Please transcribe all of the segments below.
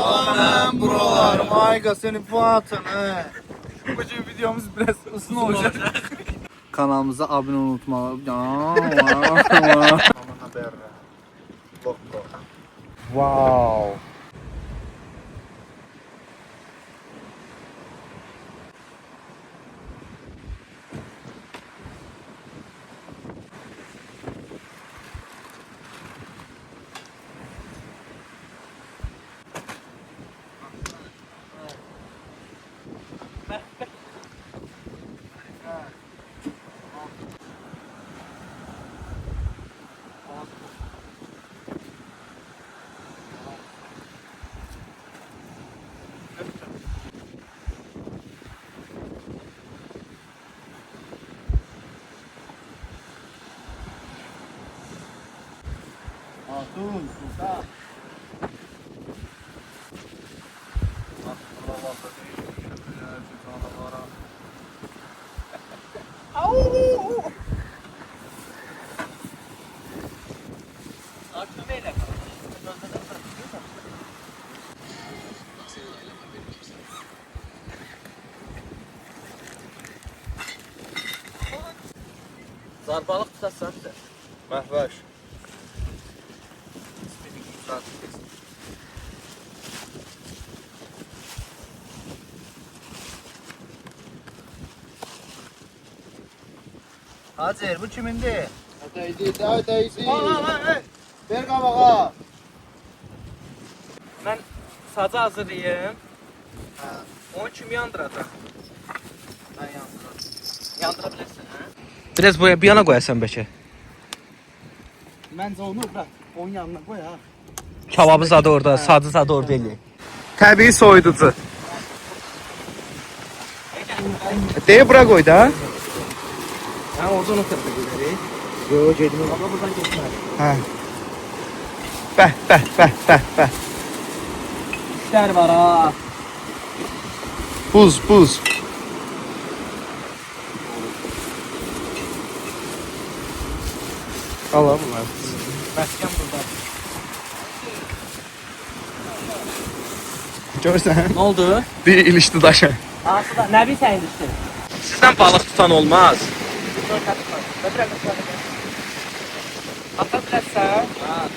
Anam buralar, Mayga senin Fuat'ını. Bugün videomuz biraz uzun olacak. Kanalımıza abone unutma. Wow. Hatun, sultan. Zarbalık tutarsan da. Məhvəş. Hacer, bu kimindir? Öteysi. Ver qabağa. Mən sacı hazırlayayım. Onu kim yandıracaq? Mən yandıram. Yandıra bilərsən, hə? Biraz bu yana qoyasan bəlkə. Məncə onu bırak. Onun yanına qoy ha. Kababı zadı orada, sacı zadı orada eləyək. Təbii soyuducu. Deyə bura qoy da. Hə, orada onu tırtıqlayırıq. Yo, gedim. Baba buradan geçməli. Hə. Bəh. İşlər var ha. Buz. Al bunlar. Məskən burada. Görsən? Nə oldu? Bir ilişdi daşa. Asıda, nə bilsən ilişdir? Sizdən balıq tutan olmaz. Ata bilərsən? Ha.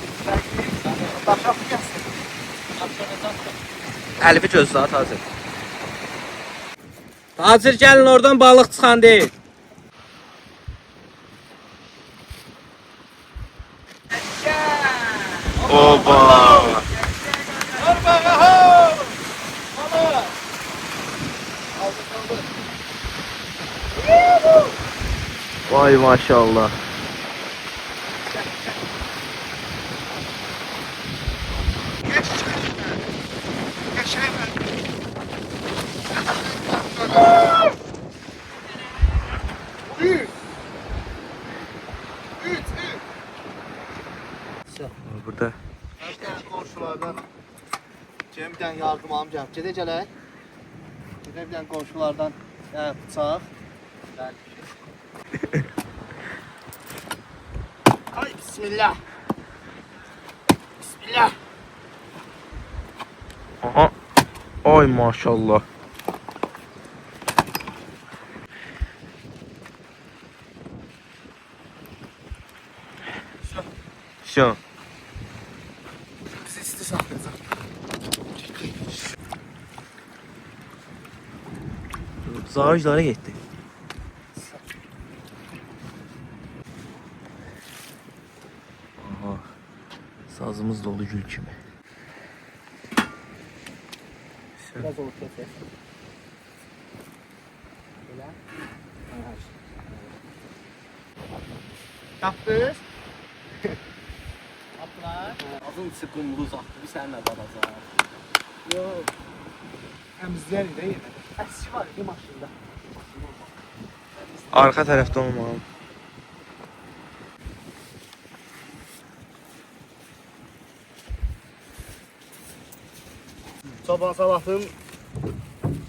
Daşa gəlsin. Əlbi gözlə at Hazır. Hazır gəlin oradan balıq çıxan deyil. Oba. Vay maşallah. Burada. Komşulardan Cem'den yardım amcam. Gedəcələr. Gedəbilən komşulardan bıçaq. Ay bismillah. Bismillah. Aha. Ay maşallah. Şu. Bizi isti saxlayacaq. Zarajlara getdi. Aha. Sazımız dolu gül kimi. Biraz ortaya ses. Belə. Tapdınız? Tapdılar. Azın içi qumlu uzaqdı, bir sənlə qalacaq. Yox. Təmizlər də yenə. Əski var idi maşında. Arxa tərəfdə olmalı. Çoban Salahın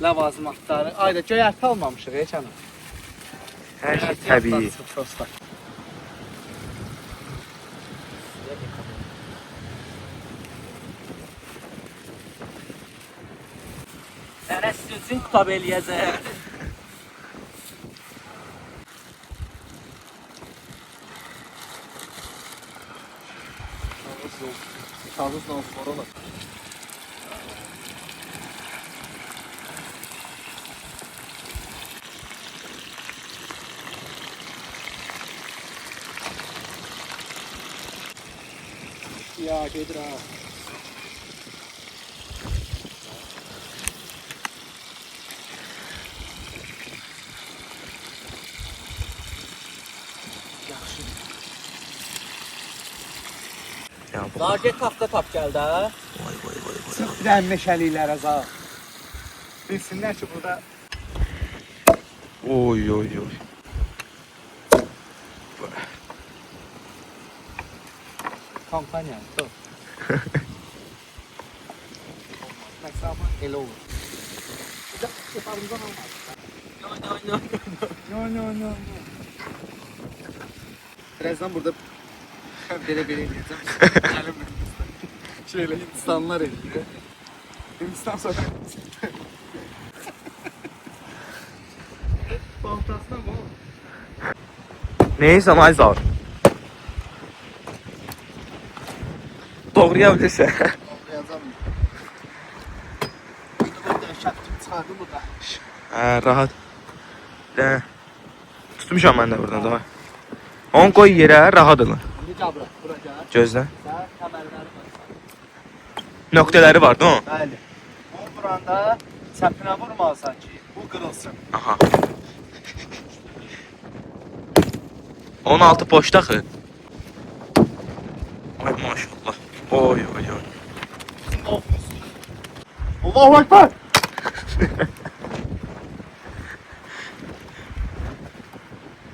ləvazimatları. Ayda göyərti almamışıq heç ana. Hər şey təbii. Sənə sizin üçün qutab eləyəcək. Kağızla sonra. Ya gedir ha. Ya bu. Daha get hafta tap gəldi ha. Sırf bir meşəliklərə za. Bilsinlər ki burada Oy oy oy. kampanya. Dur. Mesela ele olur. Bir de sefarımızdan olmaz. No. Birazdan burada böyle eləyəcəm. Şöyle Hindistanlılar eləyir. Hindistan sonra. Baltasına mı olur? Neyse nice abi. Doğrayabilirsin. Doğrayacağım. Burada şapçım çıxardı burada. Ha rahat. De. Tutmuşam ben de buradan daha. On koy yere rahat olun. İndi cabra, bura gəl. Gözle. Sən kəmərləri var. Noktaları var değil mi? Bəli. Bu buranda çəpinə vurmalısan ki, bu qırılsın. Aha. 16 boşta xı. Ay maşallah. Oy oy oy. Allahu Ekber!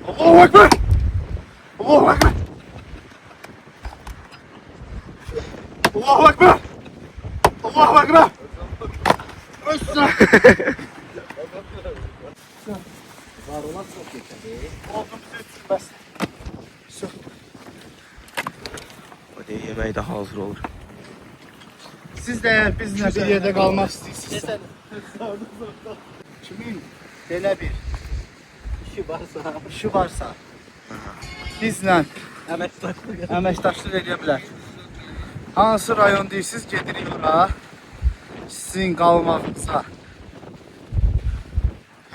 Allahu Ekber! Allahu Ekber! Allahu Ekber! Allahu Ekber! Össün! Var olan çok yeterli. Oldum bize çıkmaz. Hadi yemeği de hazır olur. Siz de eğer bizimle bir yerde kalmak istiyorsanız. Kimin belə bir işi varsa bizlə əməkdaşlıq edə bilər. Hansı rayon deyirsiniz, gedirik ora. Sizin qalmağınıza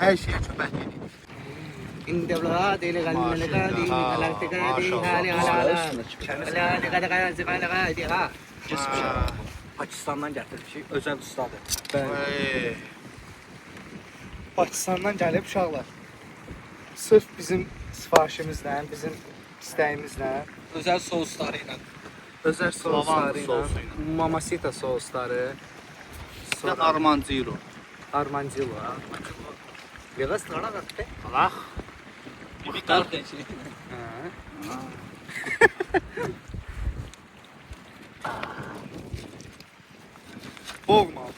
hər şeyə kömək edirik. Pakistandan gətirmişik, özəl ustadır. Pakistandan gəlib uşaqlar. Sırf bizim sifarişimizlə, bizim istəyimizlə, Özəl sousları ilə. özəl sousları ilə, mamacita sousları, sonra armandiro. Armandilo, ha? Biraz qara qatdı. Allah. Bir qar keçir.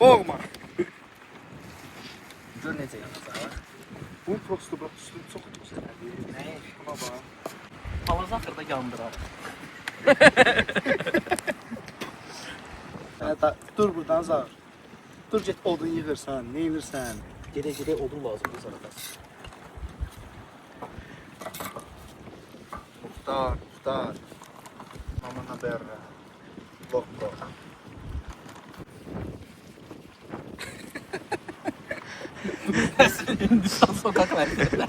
Boğma. Gör necə yanacaq. Bu prosto çox güzel. Nə? Buna bax. Palaz axırda yandırar. Dur buradan zar. Dur get odun yığırsan, nə yığırsan? Gedək odun lazımdır sana. Muhtar. Mamana berra. Bok. Hindistan sokak verdiler.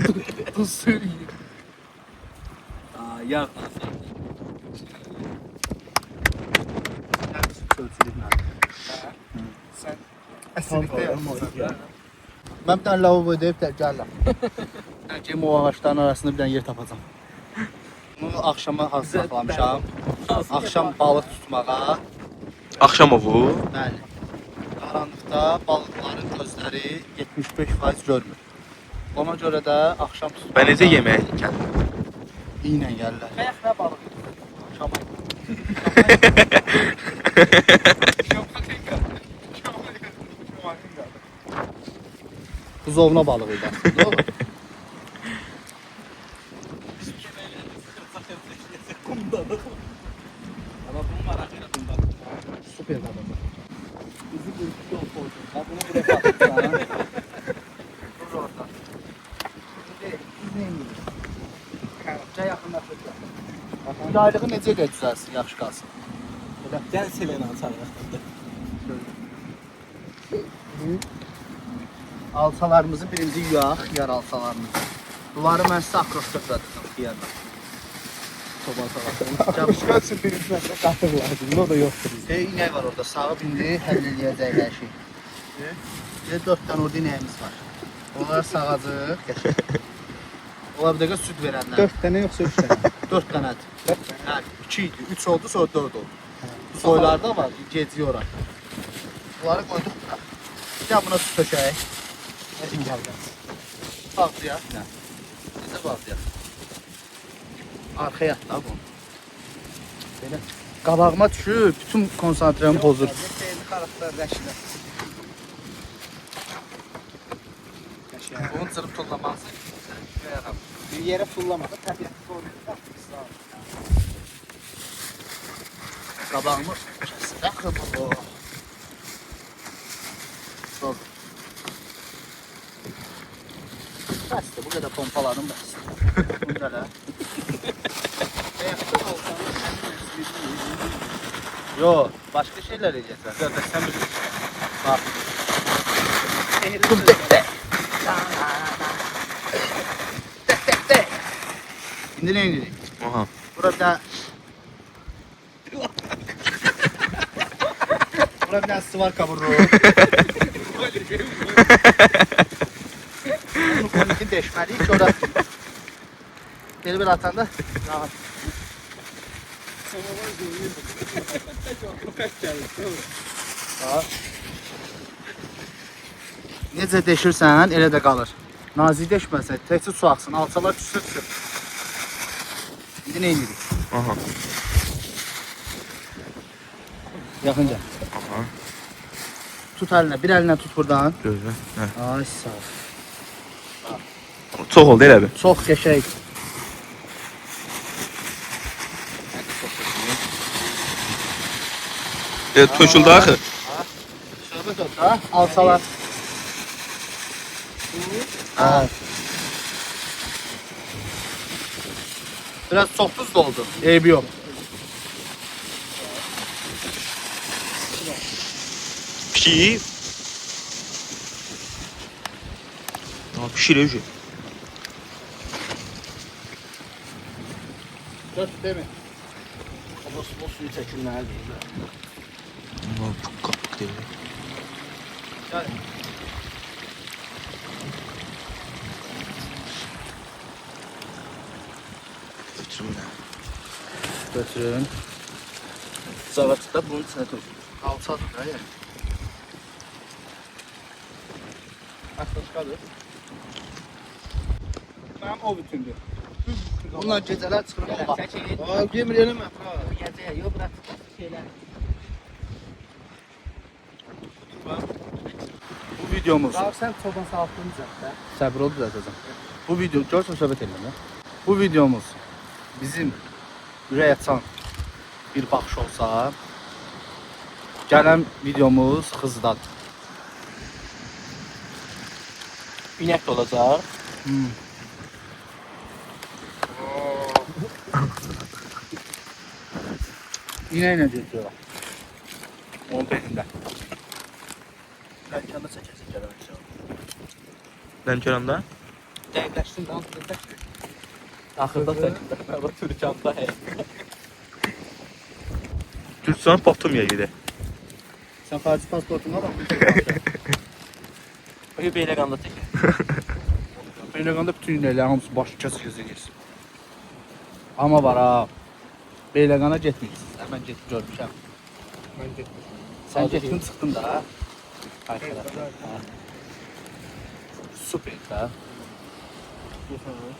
Tuz suyu yiyip. Aa, yağ. Sen əsirlikdə yapmasan. Mən bir dənə lavabo deyib də gəlirəm. Bəlkə o ağaçların arasında bir dənə yer tapacam. Bunu axşama hazır saxlamışam. Axşam balıq tutmağa. Akşam ovu. Bəli. Qaranlıqda balıqların gözləri 75% görmür. Ona görə də axşam tutmağa. Ben necə yemeğe geldim. İynə gəlirlər. Ayaq nə balıq? Şaman. Buzovna balığı idi aslında. Olur. Kumdadır. Ama bunun var axıra bundan. Süper balığı. Bizi bir yol koydun. Bunu buraya baktık. yaylığı necə elə düzəlsin, yaxşı qalsın. Gəl Selena'nı çağıraq. Alçalarımızı birinci yuyaq, yar alçalarımızı. Bunları mən sizə akroşdakla dedim, deyəndə. Çoban sağlasın. Yapışqansın birinizdən də qatıq lazım, o da yoxdur. İnək var orada, sağı bindi, həll eləyəcək hər şey. 4 dənə orada inəyimiz var. Onlar sağacıq, qəşək. Onlar bir dəqiqə süd verənlər. 4 dənə yoxsa 3 dənə? 4 dənədir. Hə, 2 idi, 3 oldu, sonra 4 oldu. Soylarda var, geciyor ora. Bunları qoyduq bura. Bir də buna su tökək. Bağlayaq. Necə bağlayaq? Arxaya at da bunu. Belə qabağıma düşür, bütün konsantremi pozur. Bunu cırıb tullamalısın. Bir yerə fullamadı, təbiətli qoruyur. Qabağımı kəsək. Sol. Bəsdir, bu qədər pompaladım bəsdir. Bunu da elə. Yo, başka şeyler yiyeceğiz. Zaten sen bilirsin. Bak. Kum tek tek. Tek tek tek. Şimdi ne indireyim? Aha. Burada Burada bir tane sıvar kaburru. Bunu konusunu deşmeliyim. Sonra beni bir atanda rahat. Necə deşirsən, elə də qalır. Nazik deşməsən, təkcə su axsın, alçalar düşür. İndi nə edirik? Aha. Yaxınca. Aha. Tut əlinə, bir əlinə tut buradan. Gözlə. Hə. Ay sağ ol. Çox oldu elə bir. Çox qəşəng. Töküldü axı. Söhbət oldu da, alçalar. Ha. Biraz çox tuzlu oldu. Eybi yox. Pişir. Pişir öyle. Dört değil mi? O suyu çəkilməlidir. Çok kapık değil. Gel. Götürüm ne? Götürün. Zavaçda bunun içinə tökün. Alçadır da yani. Aklaşkadır. Benim o bütündür. Bunlar geceler çıxırım ola. Demir eləmə. Gecəyə yox, bırak şeylər. Bu videomuz. Daha sən çoban sağlıqlığını düzəlt. Səbir ol düzəltəcəm. Bu video, görsən söhbət edirəm. Bu videomuz bizim ürək açan bir baxış olsa, gələn videomuz Xızdadır. İnək də olacaq. İnəklə getiriyor. Onun belində. Lənkanda çəkəcək gələn. Lənkəranda? Dəqiqləşsin də altında. Axırda çəkildi. Məbə Türkanda hey. Türkistan Batumya gidə. Sən xarici pasportuna bax. O Beyləqanda çəkir. Beyləqanda bütün inəklərin hamısı başı kəs-kəs. Amma var ha. Beyləqana getməyirsiniz. Mən getib görmüşəm. Mən getdim. Sən getdin çıxdın da. Super da.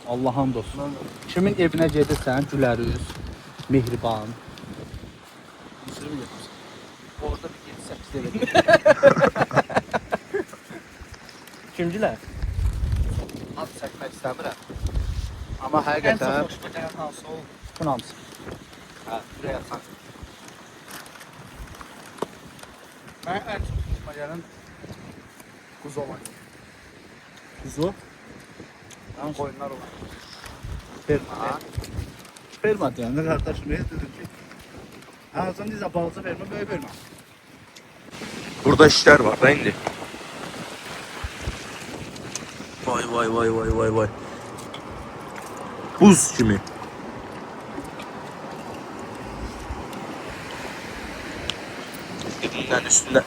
Allah hamd olsun. Kimin evinə gedirsən, gülərüz, mehriban. Mısır mı getirsən? Orada bir 7-8 ev. Kimcilər? Ad çəkmək istəmirəm. Amma həqiqətən xoşuma gələn hansı oldu? bütün hamısı. Hə, ürək açan. Mən ən çox xoşuma gələn quzu olan. Quzu? Qoyunlar olan. Ferma. Vermə deyəndə qardaşım dedim ki, ağzını dizə balaca vermə, böyük vermə. Burada işler var da indi. Vay vay vay vay vay vay. Buz kimi. Dibinden üstünden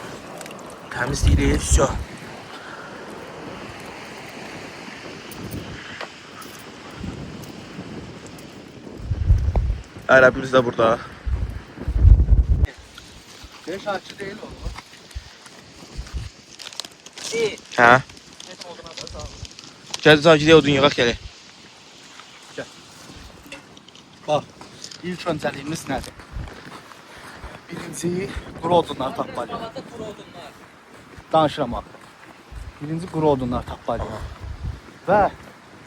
temiz değil şu. Arabimiz de burada. Beş açı değil oğlum. İyi. Ha? Net olduğuna da sağ ol. Gəl takip odun yığaq gələ. Bax, ilk öncəliyimiz nədir? Birinci, quru odunlar tapmalıyıq. Havada kuru odunlar. Danışıram bax. Birinci quru odunlar tapmalıyıq. Və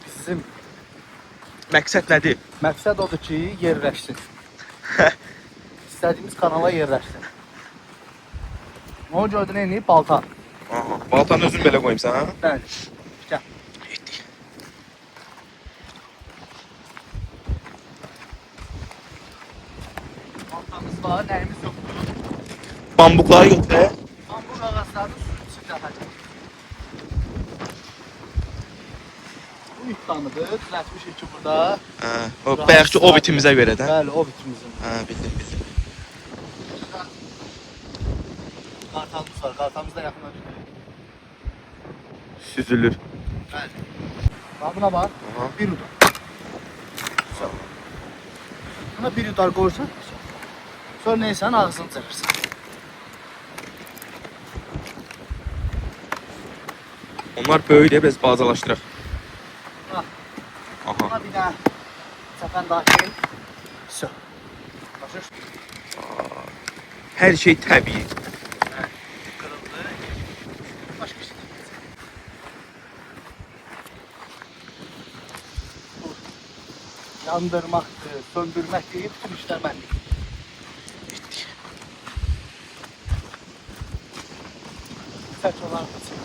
bizim Məqsəd nədir? məqsəd odur ki, yerləşsin. İstədiyimiz kanala yerləşsin. Onu gördün eyni balta. Aha, baltanı özün belə qoyumsan, ha? Bəli. Gəl. Getdik. Baltamız var, nəyimiz yoxdur. Bambukları götür. Bambuk ağaclarını suyun içində həcəm. Bu yüktanıdır, düzəltmişik ki burada. Hə, o bayaqki o bitimizə görə də. Bəli, o bitimizin. Hə, bildim, bildim. Qartalımız var, qartalımız da yaxına düşür. Süzülür. Bəli. Bax buna bax, Aha. bir udar. Buna bir udar qoyursan, sonra neysən, ağzını çəkirsən. Onlar böyük deyə biz balacalaşdıraq. Bax, Aha. buna bir dənə səfən daxil. So. Başa Hər şey təbii. qırıldı. Başqa şey deyil. Yandırmaqdır, söndürməkdir, bütün işlər mənlik. Səç olar mısın?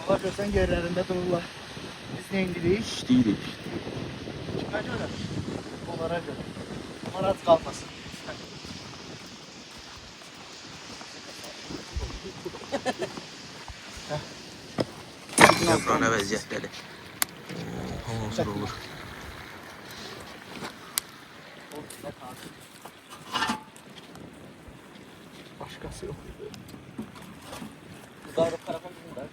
Ola görsən yerlərində dururlar. Biz nə indirik? İşləyirik. Kimə görə? Onlara görə. Onlar az qalmasın. Yaprağına vəziyyətləri. Hazır olur. Başqası yox. Darı karavan bizim de.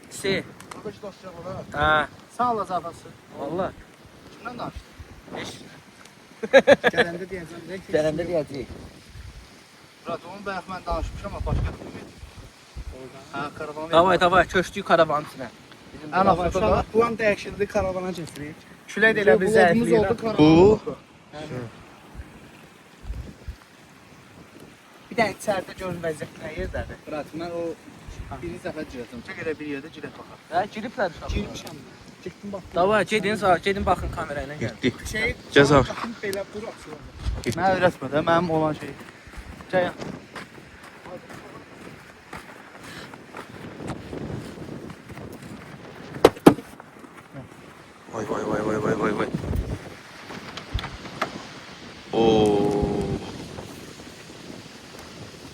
Si. Qardaş dostlar ola. Ha. Sağ ol azadası. Valla. Kimdən danışdın? Eş. Gələndə deyəcəm də ki. Gələndə deyəcəyik. Murat, onu bayaq mən danışmışam amma başqa kimi. Ha, karavanı. Davay davay köşdük karavanın içine. Ən axırda da Plan dəyişildi, karavana keçirik. külək də elə bir zəifliyir. Bu Bir də içəridə görün vəziyyət nə yerdədir. Murat, mən o birinci dəfə girəcəm. Çək elə bir yerdə girək baxaq. Ha giripler uşaqlar. Girmişəm. Getdim bax. Davay gedin sağ gedin bakın kamerayla gel. getdi. Şey, Cəza. baxın belə dur açılır. Mənə öyrətmə də, mənim olan şey. Gəl. Vay vay vay vay vay vay vay. Oo.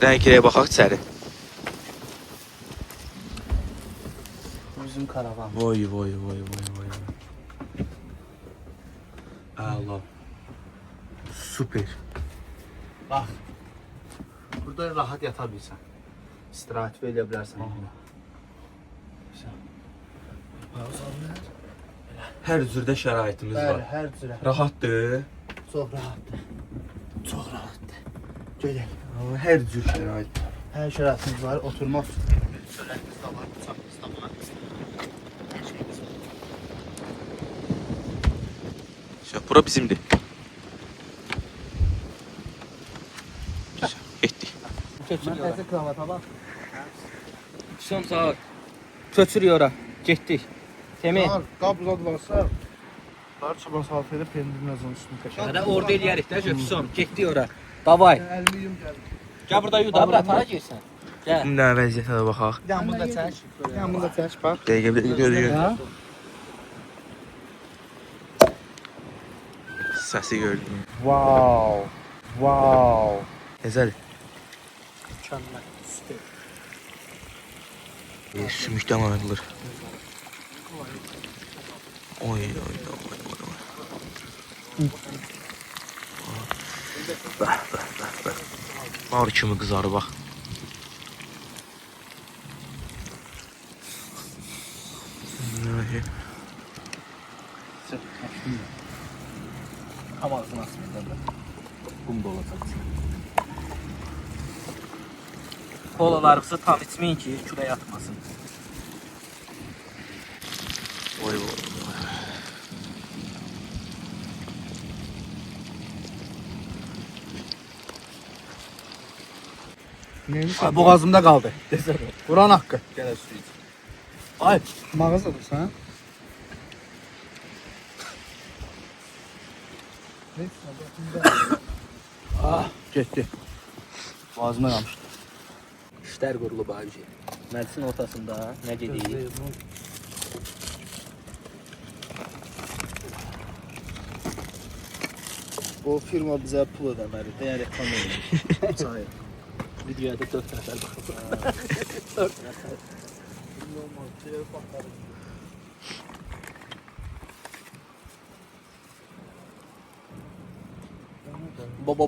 Rəngləyə baxaq içəri. Bu bizim karavan. Vay vay vay vay vay. Əla. Super. Bax. Burada rahat yata bilsən. İstirahət edə bilərsən. Hər cürdə şəraitimiz Bəli, var. hər cürə. Rahatdır. Çox rahatdır. Çox rahatdır. Gedək. Hər cür şərait. Hər şəraitimiz var, oturmaq çörəyimiz də var, bıçağımız da var. Hər şeyimiz var. Bura bizimdir. Getdik. Mən təzə kravata bax. Son sağ. Köçürüyor ora. Getdik. Temi. Qabzad varsa, Var çaban salf edib pendirin özünün üstünü təşək. Hadi orada eləyərik də Gökson. Getdik ora. Davay. əlimi yum gəlir. Gel burada yu da bura para girsən. Gel. Nə vəziyyətə də baxaq. Bir dənə bunu da çək. Yanımda çək bax. Dəqiqə bir dəqiqə. Səsi gördüm. Wow. Wow. Necədir? Mükemmel. Süper. Sümükdən ayrılır. Oy. Bəh. Nar kimi qızarı bax. Tam ağzına asmayın da. Kum da olacaq. Kolalarınızı tam içmeyin ki, kürəyə atmasın. Oy. Neymiş? Ay, boğazımda qaldı. Buran haqqı. Gələ su iç. Ay, Mağazadırsan? getdi. Boğazıma qalmışdı. İşlər qurulub abi. Məclisin ortasında nə gedir? O firma bizə pul ödəməlidir. Yəni reklam edir. Çay. Videoya da 4 nəfər baxıb. 4 nəfər. Baba.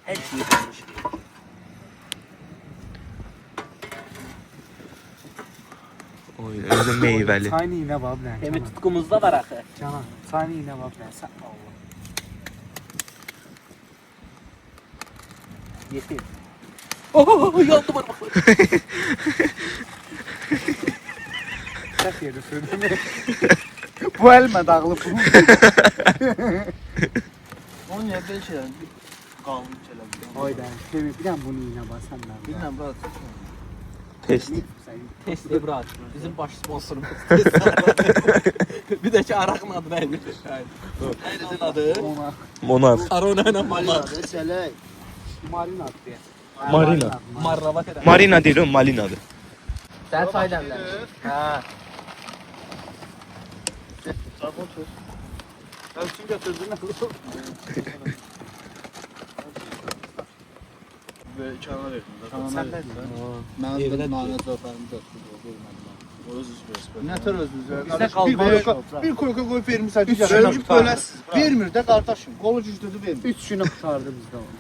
Hər şey yapmış. Oy, özü meyvəli. Çayın iğne var bilen. Hem tutkumuzda var axı. Canan. Çayın iğne var bilen. Sen Allah. Yetim. Oh, yandı barmaqlar. Səhv yerdə söyləmə. Bu elmə dağılıb. Onun niyə belə şeylər qalın şeylər? Hayda. Bilən bunu iğne var səndən. Bilmirəm, bura. Test. Test Ebrat. Bizim baş sponsorumuz. Bir də ki araqın adı nə idi? Neydi adı? Ona. Monarx. Arona ilə Monarx. Çələk. Marina adı. Marina. Marravat edən. Marina deyil, o Malinadır. Sən çay dəmlə. Hə. Sabun tut. Ölçün götürdün nə? Ve kağına verdim. Sən də Mən Evdə də nanə zəfərini götürdüm. O öz üzvəs. Nə tər öz Bizdə qalmaz. bir koyka koyup vermişsən. Ölçüb böləsiz. Vermir də qardaşım. Qolu güclüdür vermir. 3 günə qutardı bizdə onu.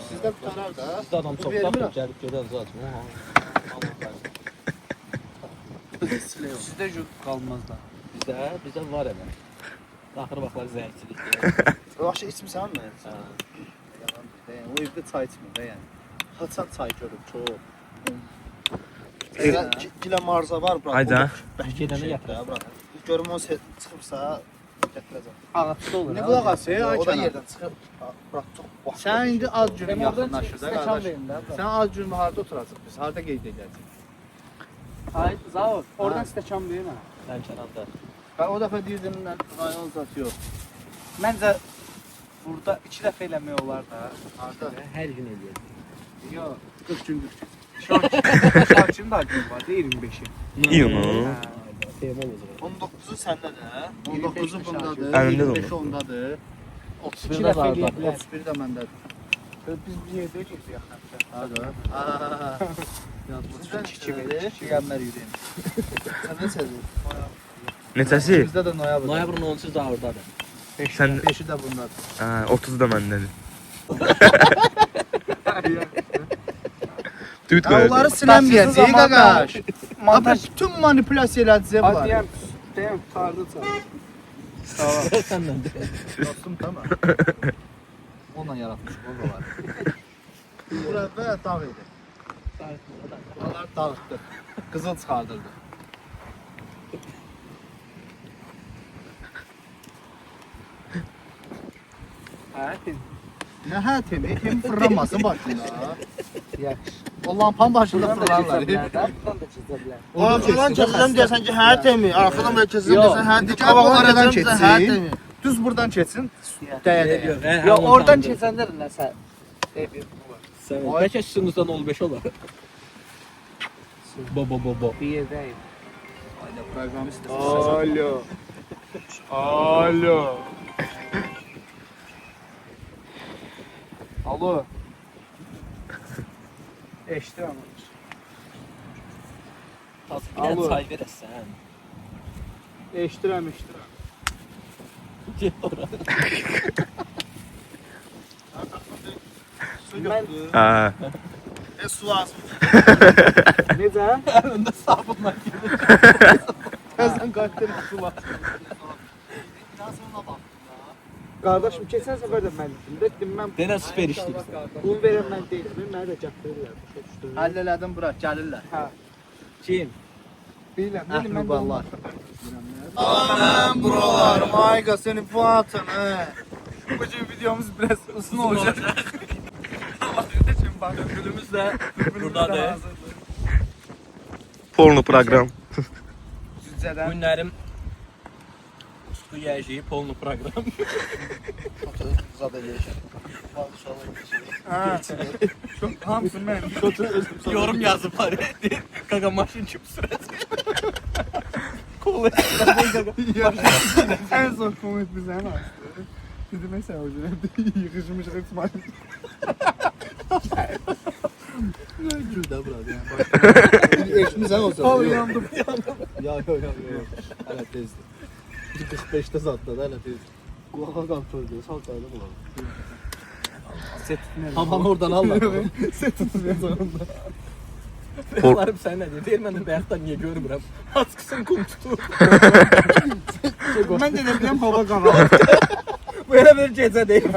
Sizdə qutarar da. Bizdə adam çox tapır, gəlib gedən zaten. Sizdə jüt qalmaz da. Bizdə var elə. Axır vaxtlar zəngçilik. Yaxşı içmirsən mi? O evdə çay içmir də yəni. Haçan çay görüb çox. Gilə marza var bura. Hayda. Gedəndə gətirər. Bura. Görüm o çıxıbsa gətirəcəm. Ağaçda olur. Nə qulaq asır? O O da yerdən çıxıb. Bura çox. Sən indi az günün yaxınlaşır da qardaş. Sən az gün harda oturacaq biz? Harda qeyd edəcək? Ay, Zavod, oradan stəkan verin ha. Sən kənarda. Ben o dəfə deyirdim mən rayon zat yox. Məncə burada 2 dəfə eləmək olar da. Harda? Hər gün eləyir. Yox, 40 gün 40 gün. Şarkının da günü var, 25-i. İyunu. Tema olacaq. 19'u səndədir, hə? 19'u bundadır. Əlimdə də 25 ondadır. 32 Burada dəfə da eləyə bilər. 31 də məndədir. Biz bir yerdə ödəyəcəyik yaxınca. Hadi. Sizdən iki verir, iki gəlmər yürüyün. Sən nə sədir? Neçəsi? Bizdə də noyabr. Noyabrın 13-ü da oradadır. Sən 5'i də bundadır. hə, 30 da məndədir. Düt Ya onları qoyur. sinəməyəcək qaqaş. Montaj. Bütün manipülyasiya eləcək Hadi bunlar. deyəm, tutardı çay. Səndən də. Dostum tamam. Onunla yaratmış, o da var. Burada dağ idi. Buralar dağıtdı. Qızıl çıxardırdı. Hə, Nə hə temi? Temi fırlanmasın başında. yaxşı. O lampanın başında Buradan da fırlarlar. keçə bilər, buradan da keçə bilər. Arkadan keçəcəm deyəsən ki, hə temi. Arkadan belə keçəcəm Yox, deyəsən, hə temi. qabağın aradan Hə keçsin. temi. Düz buradan keçsin. Dəyə. Yox, oradan keçəndə də nəsə deyir bu var. Bəlkə üstünüzdən 15 olar. Bo. Bir yerdəyim. Ayda proqramist. Alo. Alo. Alo. Eşdirəm. Alo. Çay verəsən. Eşdirəm. Get ora. Mən Ha. Su lazım. necə? Əlində sabunla gedir. Təzən qayıtdın su var. Qardaşım keçən səfər də mən dedim mən Denə super işləyirsən. bunu verən mən deyiləm. Mənə də gətirirlər. Həll elədim bura, gəlirlər. Hə. Kim? Bilirəm. Əhruballar. Aman buralar. Mayga seni bu atın. Bugün videomuz biraz uzun olacak. Gülümüz də buradadır. Porno program. Cüccədən. Günlərim Utku yiyeceği polnu program. Zada yeşil. Hamısı mən. Yorum yazıblar. Qaqa maşın kim sürəcək? Kolu. En son komik bizə nə astı? Dedim mesela hocam yıkışmış İsmail. Gül də bura. Eşmisən o zaman. Al yandım. Yok. Hələ tezdir. 45'te zatda da hələ tezdir. Qulağa kontrol edir, salçaydı qulağa. Havanı oradan al. Set tutmuyor sonunda. Onlarım sən nə deyir? Deyir məndən bayaqdan niyə görmürəm? Askısın kum tutur. Ben de ne bileyim hava kanalı. Bu elə bir gecə deyil.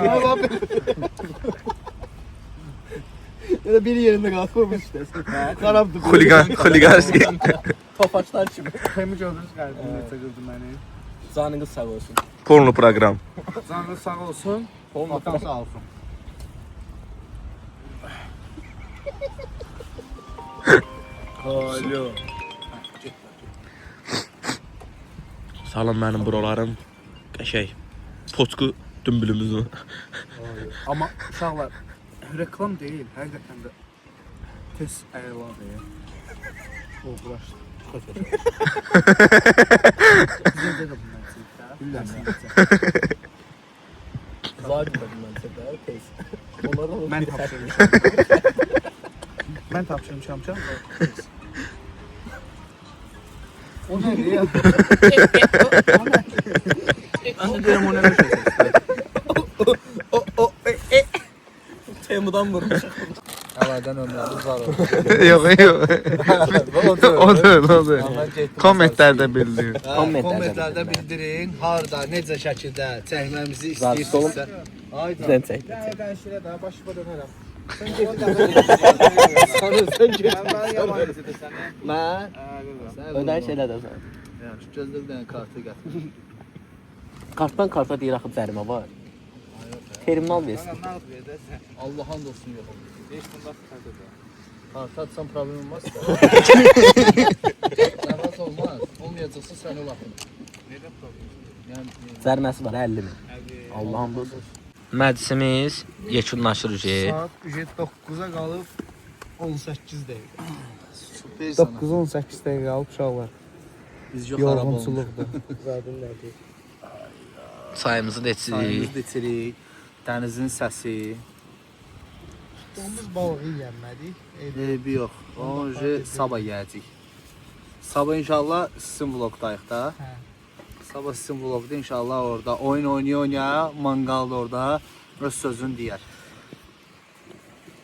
Ya da biri yerində qalxmamış işte. Qarabdı. Xuliganski. Topaçlar kimi. Temiz gördünüz kalbim ne çakıldı beni. Canınız sağ olsun. Porno program. Canınız sağ olsun. Vatan sağ olsun. Alo. Salam mənim buralarım. Qəşəng. Poçku dümbülümüz var. Ama uşaqlar reklam değil, həqiqətən də tez əla deyil. Uğraşdı. Bizdə də bundan çıxdı. Bilirəm. Var dedim mən sənə. Tez. Onlardan Mən bir tapşırmışam. Mən tapşırmışam. O ne ya? Ben de deyirəm o nə şey. Temudan vurmuş. Əvvəldən ömrümüz var orada. Yox. O da. Kommentlərdə bildirin. Kommentlərdə bildirin. Harda, necə şəkildə çəkməmizi istəyirsinizsə. Hayda. Bizdən çək. Nereden şire daha başıma dönerim. Sən get. Ben yaman izledim Mən ödəyiş elədəsən. Yaxşı, gözlə bir dənə kartı gətir. Kartdan karta deyir axı cərimə var. Terminal versin. Ne yapıyor sen? Allah hamd olsun yox. Hiç bunda sıkıntı yok. Kartı atsan problem olmaz da. Narahat olmaz. Olmayacaqsa səni lafın. Neden problem? Yəni Cəriməsi var 50 min. Allah'ım olsun. Məclisimiz yekunlaşır. Saat ücret 9'a kalıp 18 dəqiqə. super sana. 9-18 dəqiqə alıb uşaqlar. Biz yox xarab olmuş. Yorğunçuluqdur. Zaten nədir? Sayımızı da içirik. Sayımızı içirik. Dənizin səsi. Domuz balığı yiyənmədik. Eybi yox. Onu sabah yeyəcəyik. Sabah inşallah sizin vlogdayıq da. Hə. Sabah sizin vlogda inşallah orada oyun oynaya, mangalda orada öz sözünü deyər.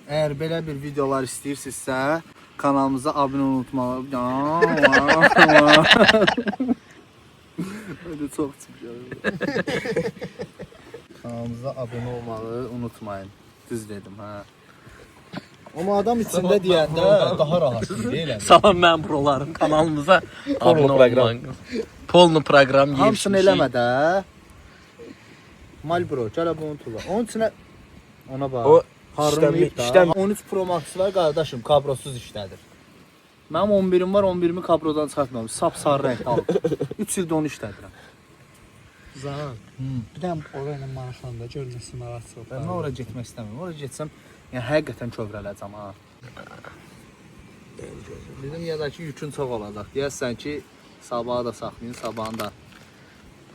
Əgər belə bir videolar istəyirsinizsə, kanalımıza abunə unutmalı. Öyle çox çıxıyor. Kanalımıza abunə olmağı unutmayın. Düz dedim, hə. Amma adam içində deyəndə daha rahat deyil. Salam mən buralarım kanalımıza abunə olmayın. Polnu proqram Hamısını eləmə də. Malbro, gəl bunu tula. Onun içinə ona bax. O Harunlayıb da. işləm- 13 Pro Max var qardaşım, kabrosuz işlədir. Mənim 11'im var, 11'imi kabrodan çıxartmam. Sap sarı rəngdə aldım. 3 ildə onu işlədirəm. Zahan. Bir dənə orayla maraqlandı. Görməsin narahatçılıq. Mən ora getmək istəmirəm. Ora getsəm, yəni həqiqətən kövrələcəm ha. Bizim yerdəki yükün çox olacaq. Deyəsən ki, sabaha da saxlayın, sabahın da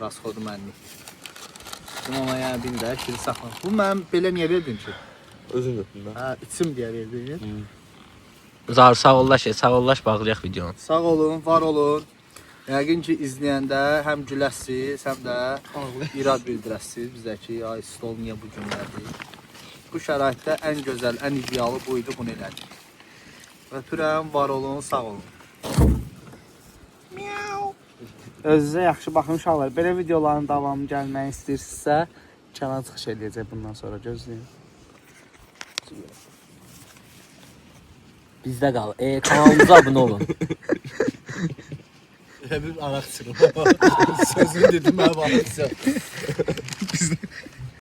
rasxodu mənlik. Amma yəni bir də şiri saxlayın. Bu mənim belə niyə verdin ki? Özün götürdün. Hə, içim deyə verdin. Zar sağ ollaş bağlayaq videonu. Sağ olun, var olun. Yəqin ki, izləyəndə həm güləsiz, həm də irad bildirəsiz bizə ki, ay stol niyə bu günlərdir. Bu şəraitdə ən gözəl, ən idealı buydu, bunu elədik. Öpürəm, var olun, sağ olun. Özünüzə yaxşı baxın uşaqlar. Belə videoların davamı gəlməyi istəyirsinizsə, kanal çıxış edəcək bundan sonra gözləyin. Bizdə qal. Kanalımıza abunə olun. Elə bir araq çıxır. Sözünü dedim, mən baxın.